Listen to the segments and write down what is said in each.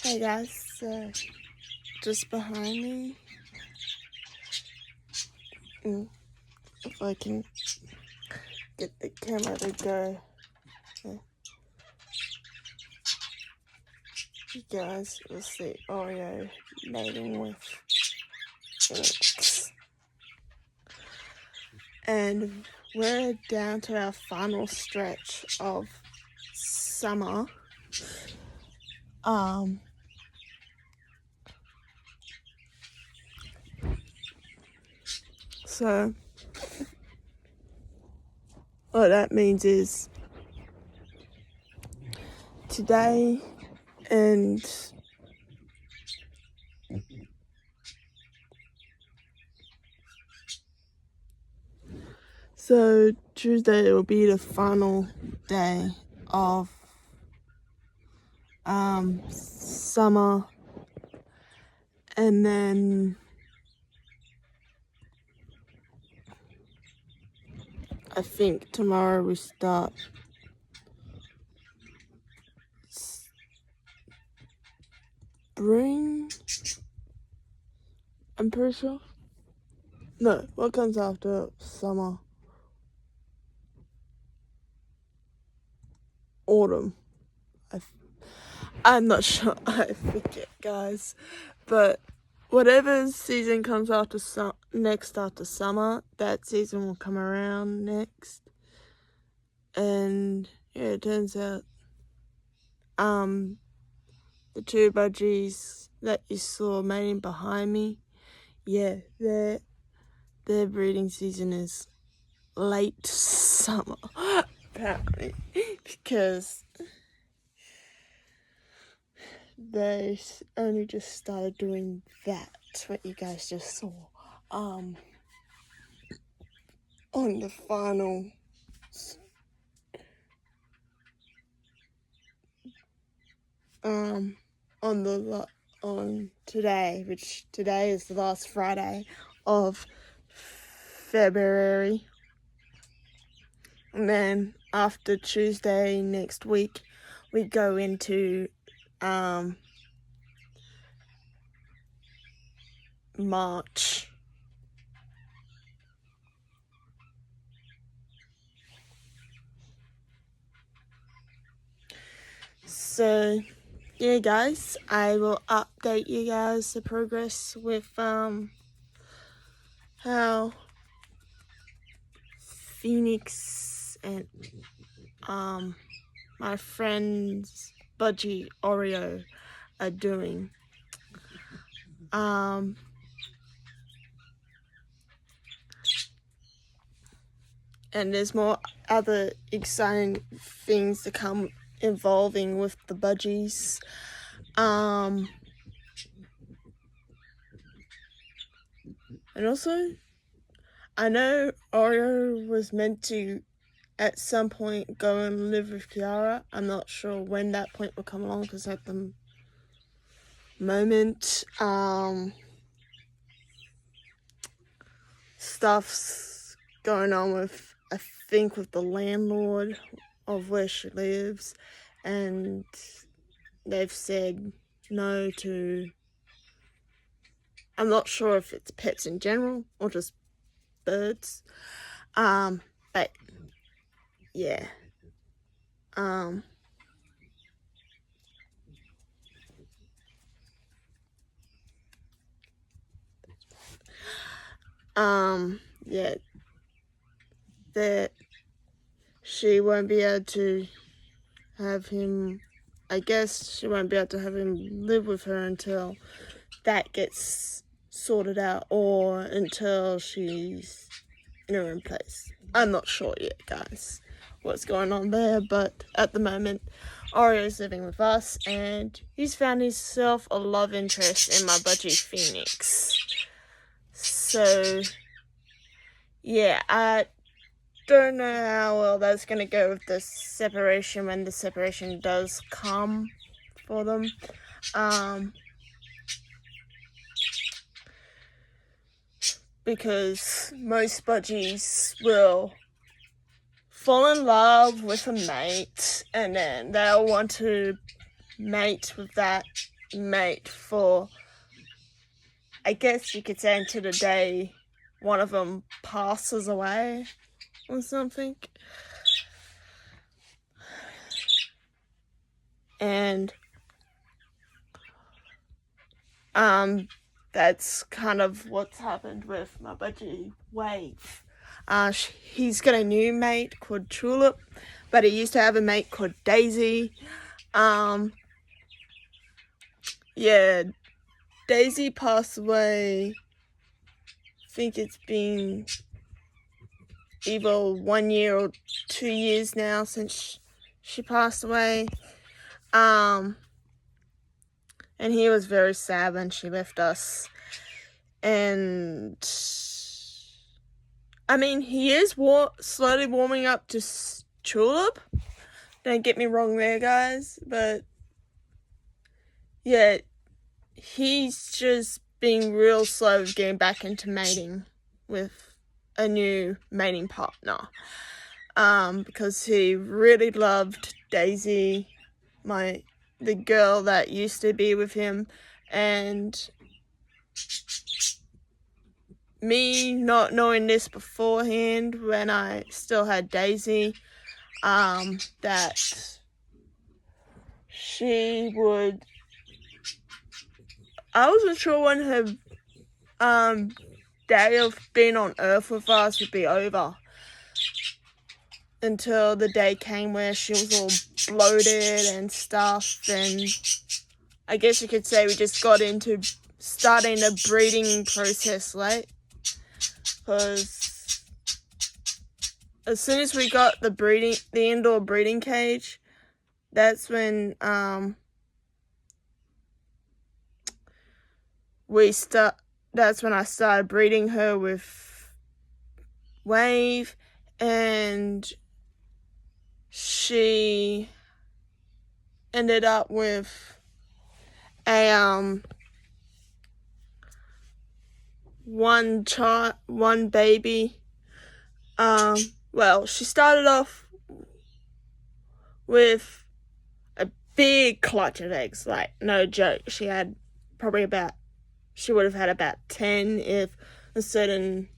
Hey guys, so just behind me, if I can get the camera to go, you guys will see Oreo mating with pheonix. And we're down to our final stretch of summer. So what that means is today and so Tuesday will be the final day of summer, and then I think tomorrow we start spring. I'm pretty sure. No, what comes after summer? Autumn. I'm not sure. I forget, guys. But whatever season comes after next after summer, that season will come around next. And yeah, it turns out the two budgies that you saw mating behind me, yeah, their breeding season is late summer, apparently, because they only just started doing that, what you guys just saw, on the final on today, which today is the last Friday of February, and then after Tuesday next week we go into March. So yeah guys, I will update you guys the progress with how pheonix and my friends Budgie Oreo are doing. And there's more other exciting things to come involving with the budgies. And also, I know Oreo was meant to at some point go and live with Kiara. I'm not sure when that point will come along, because at the moment stuff's going on with, I think, with the landlord of where she lives, and they've said no to, I'm not sure if it's pets in general or just birds, but yeah, yeah, that she won't be able to have him, I guess she won't be able to have him live with her until that gets sorted out, or until she's in her own place. I'm not sure yet, guys, what's going on there, but at the moment Oreo's living with us, and he's found himself a love interest in my budgie pheonix. So yeah, I don't know how well that's gonna go with the separation, when the separation does come for them. Because most budgies will fall in love with a mate, and then they'll want to mate with that mate for, I guess you could say, until the day one of them passes away or something. And that's kind of what's happened with my budgie Wave. He's got a new mate called Tulip, but he used to have a mate called Daisy. Yeah, Daisy passed away. I think it's been either 1 year or 2 years now since she passed away. And he was very sad when she left us. And I mean, he is slowly warming up to Tulip. Don't get me wrong there, guys. But yeah, he's just being real slow getting back into mating with a new mating partner. Because he really loved Daisy, the girl that used to be with him, and me not knowing this beforehand when I still had Daisy, that she would, I wasn't sure when her day of being on Earth with us would be over, until the day came where she was all bloated and stuff, and I guess you could say we just got into starting the breeding process late, because as soon as we got the indoor breeding cage, that's when that's when I started breeding her with Wave, and she ended up with a one baby. Well, she started off with a big clutch of eggs, like no joke. She would have had about 10 if a certain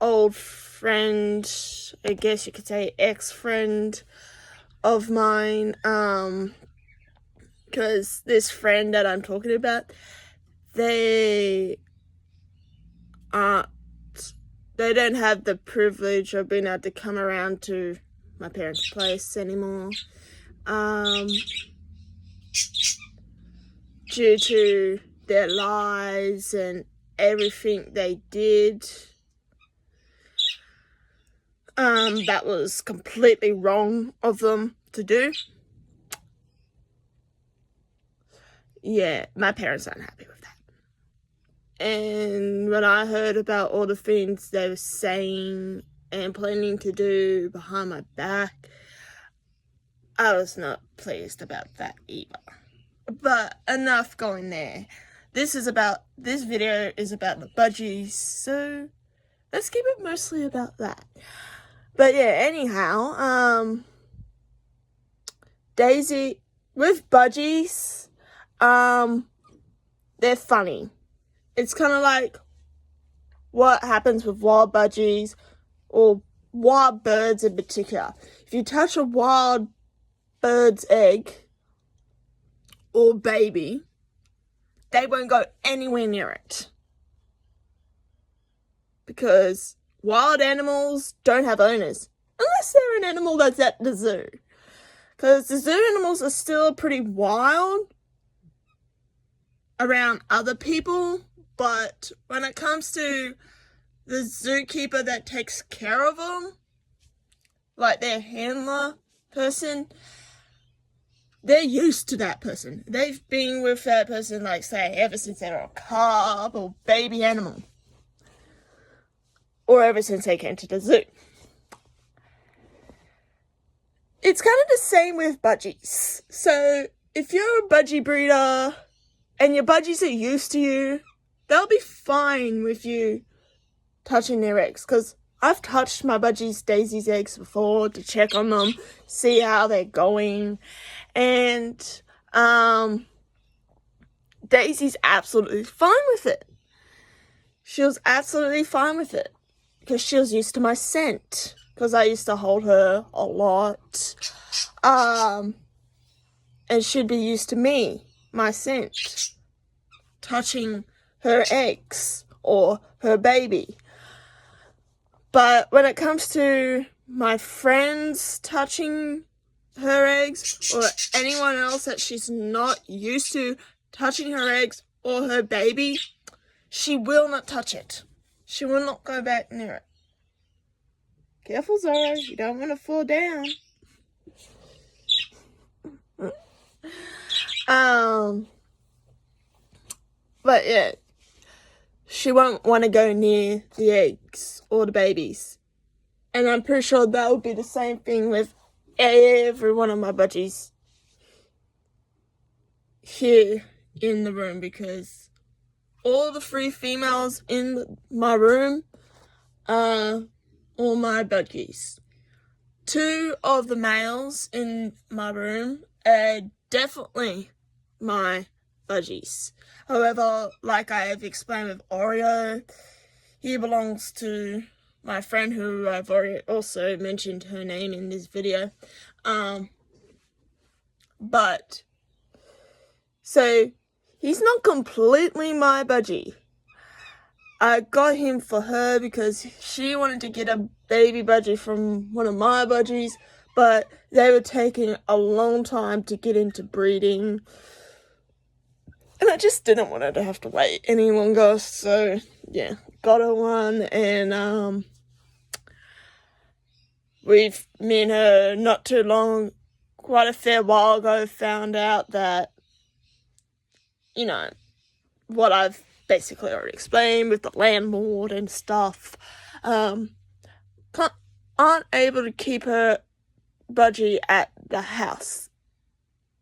old friend, I guess you could say ex-friend of mine, because this friend that I'm talking about, they don't have the privilege of being able to come around to my parents' place anymore, due to their lives and everything they did. That was completely wrong of them to do. Yeah, my parents aren't happy with that. And when I heard about all the things they were saying and planning to do behind my back, I was not pleased about that either. But enough going there. This video is about the budgies, so let's keep it mostly about that. But yeah, anyhow, Daisy, with budgies, they're funny. It's kind of like what happens with wild budgies, or wild birds in particular. If you touch a wild bird's egg or baby, they won't go anywhere near it. Because wild animals don't have owners, unless they're an animal that's at the zoo. Because the zoo animals are still pretty wild around other people, but when it comes to the zookeeper that takes care of them, like their handler person, they're used to that person. They've been with that person, like, say, ever since they were a cub or baby animal. Or ever since they came to the zoo. It's kind of the same with budgies. So, if you're a budgie breeder and your budgies are used to you, they'll be fine with you touching their eggs. Because I've touched my budgie's Daisy's eggs before to check on them, see how they're going. And Daisy's absolutely fine with it. She was absolutely fine with it because she was used to my scent, because I used to hold her a lot. And she'd be used to me, my scent, touching her eggs or her baby. But when it comes to my friends touching her eggs, or anyone else that she's not used to touching her eggs or her baby, she will not touch it. She will not go back near it. Careful, Zara, you don't want to fall down. But yeah, she won't want to go near the eggs or the babies. And I'm pretty sure that would be the same thing with every one of my budgies here in the room, because all the 3 females in my room are all my budgies. 2 of the males in my room are definitely my budgies. However, like I have explained with Oreo, he belongs to my friend who I've already also mentioned her name in this video. But, so, he's not completely my budgie. I got him for her because she wanted to get a baby budgie from one of my budgies, but they were taking a long time to get into breeding. And I just didn't want her to have to wait any longer, so yeah, got her one. And me and her, not too long, quite a fair while ago, found out that, you know, what I've basically already explained with the landlord and stuff, aren't able to keep her budgie at the house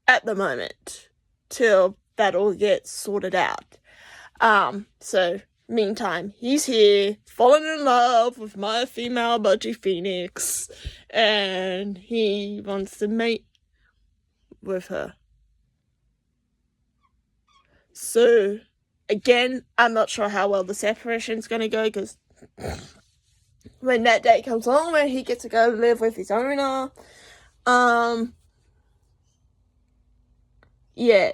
at the moment till that all gets sorted out. So meantime, he's here, falling in love with my female budgie Phoenix, and he wants to mate with her. So, again, I'm not sure how well the separation's gonna go, because when that day comes along where he gets to go live with his owner, yeah.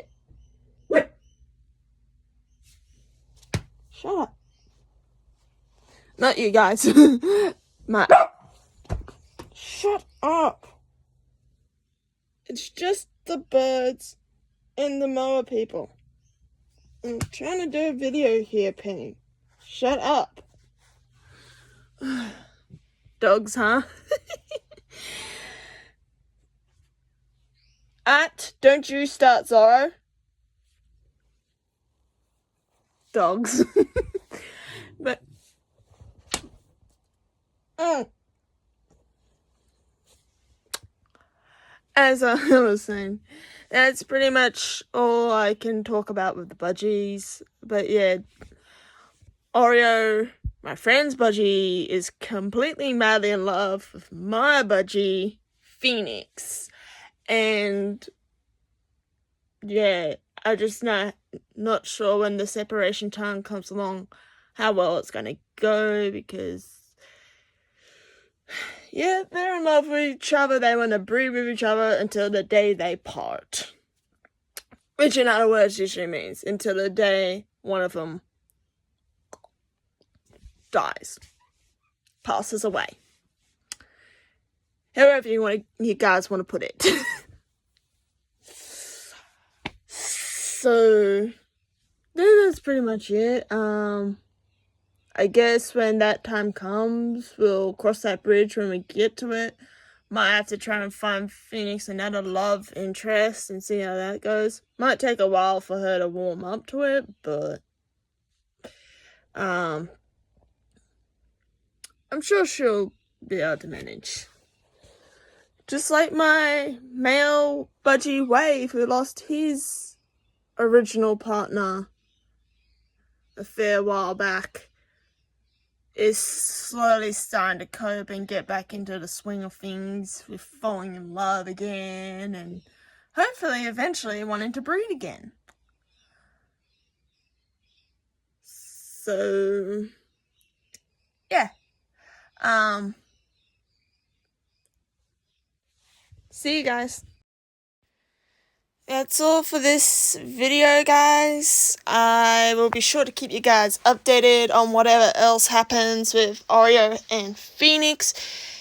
Shut up. Not you guys. Matt. Shut up. It's just the birds and the mower people. I'm trying to do a video here, Penny. Shut up. Dogs, huh? Don't you start, Zorro. Dogs. But as I was saying, that's pretty much all I can talk about with the budgies. But yeah, Oreo, my friend's budgie, is completely madly in love with my budgie, Phoenix. And yeah, I'm just not sure when the separation time comes along how well it's going to go, because yeah, they're in love with each other. They want to breed with each other until the day they part. Which, in other words, usually means until the day one of them dies, passes away. However you guys want to put it. So, that's pretty much it. I guess when that time comes, we'll cross that bridge when we get to it. Might have to try and find Phoenix another love interest and see how that goes. Might take a while for her to warm up to it, but I'm sure she'll be able to manage. Just like my male budgie Wave, who lost his original partner a fair while back, is slowly starting to cope and get back into the swing of things with falling in love again and hopefully eventually wanting to breed again. So yeah. See you guys. That's all for this video, guys. I will be sure to keep you guys updated on whatever else happens with Oreo and Phoenix.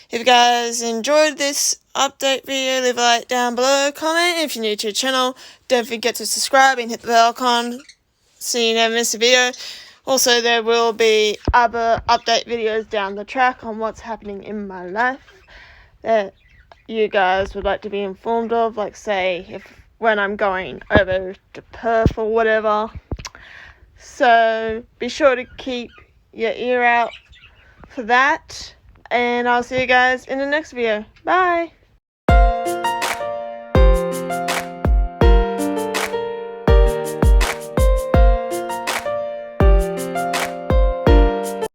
If you guys enjoyed this update video, leave a like down below, comment if you're new to the channel. Don't forget to subscribe and hit the bell icon so you never miss a video. Also, there will be other update videos down the track on what's happening in my life that you guys would like to be informed of, like say when I'm going over to Perth or whatever. So be sure to keep your ear out for that, and I'll see you guys in the next video. Bye.